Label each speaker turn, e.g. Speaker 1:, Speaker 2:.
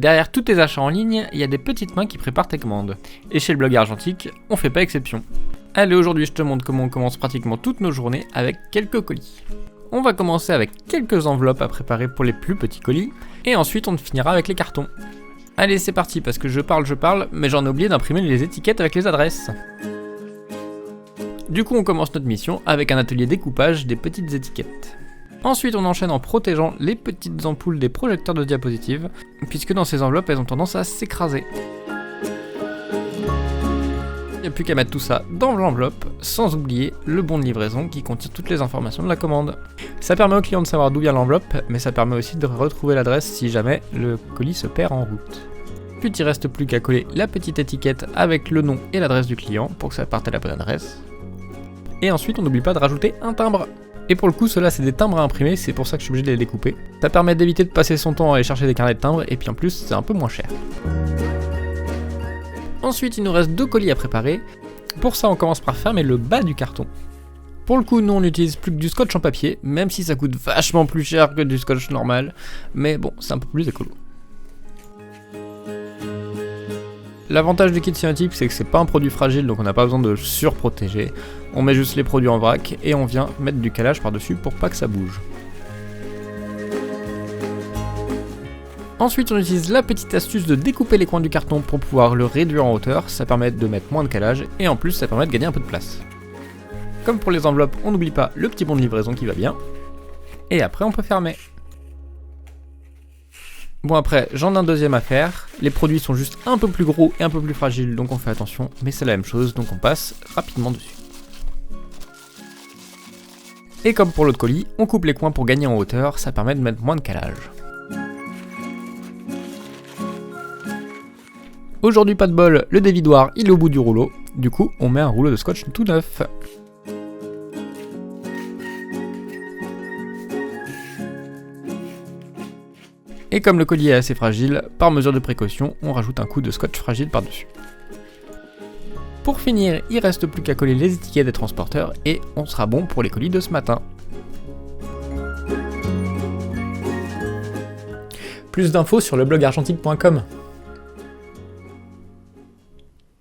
Speaker 1: Derrière tous tes achats en ligne, il y a des petites mains qui préparent tes commandes. Et chez le blog Argentique, on fait pas exception. Allez, aujourd'hui je te montre comment on commence pratiquement toutes nos journées avec quelques colis. On va commencer avec quelques enveloppes à préparer pour les plus petits colis, et ensuite on finira avec les cartons. Allez, c'est parti, parce que je parle, mais j'en ai oublié d'imprimer les étiquettes avec les adresses. Du coup, on commence notre mission avec un atelier découpage des petites étiquettes. Ensuite, on enchaîne en protégeant les petites ampoules des projecteurs de diapositives, puisque dans ces enveloppes, elles ont tendance à s'écraser. Il n'y a plus qu'à mettre tout ça dans l'enveloppe, sans oublier le bon de livraison qui contient toutes les informations de la commande. Ça permet au client de savoir d'où vient l'enveloppe, mais ça permet aussi de retrouver l'adresse si jamais le colis se perd en route. Puis il ne reste plus qu'à coller la petite étiquette avec le nom et l'adresse du client pour que ça parte à la bonne adresse. Et ensuite, on n'oublie pas de rajouter un timbre. Et pour le coup, ceux-là, c'est des timbres à imprimer, c'est pour ça que je suis obligé de les découper. Ça permet d'éviter de passer son temps à aller chercher des carnets de timbres, et puis en plus, c'est un peu moins cher. Ensuite, il nous reste 2 colis à préparer. Pour ça, on commence par fermer le bas du carton. Pour le coup, nous, on n'utilise plus que du scotch en papier, même si ça coûte vachement plus cher que du scotch normal. Mais bon, c'est un peu plus écolo. L'avantage du kit Cyanotype, c'est que c'est pas un produit fragile, donc on n'a pas besoin de surprotéger. On met juste les produits en vrac et on vient mettre du calage par-dessus pour pas que ça bouge. Ensuite, on utilise la petite astuce de découper les coins du carton pour pouvoir le réduire en hauteur, ça permet de mettre moins de calage et en plus ça permet de gagner un peu de place. Comme pour les enveloppes, on n'oublie pas le petit bon de livraison qui va bien. Et après on peut fermer. Bon, après, j'en ai un deuxième à faire. Les produits sont juste un peu plus gros et un peu plus fragiles, donc on fait attention, mais c'est la même chose, donc on passe rapidement dessus. Et comme pour l'autre colis, on coupe les coins pour gagner en hauteur, ça permet de mettre moins de calage. Aujourd'hui, pas de bol, le dévidoir il est au bout du rouleau, du coup on met un rouleau de scotch tout neuf. Et comme le colis est assez fragile, par mesure de précaution, on rajoute un coup de scotch fragile par-dessus. Pour finir, il reste plus qu'à coller les étiquettes des transporteurs et on sera bon pour les colis de ce matin. Plus d'infos sur leblogargentique.com.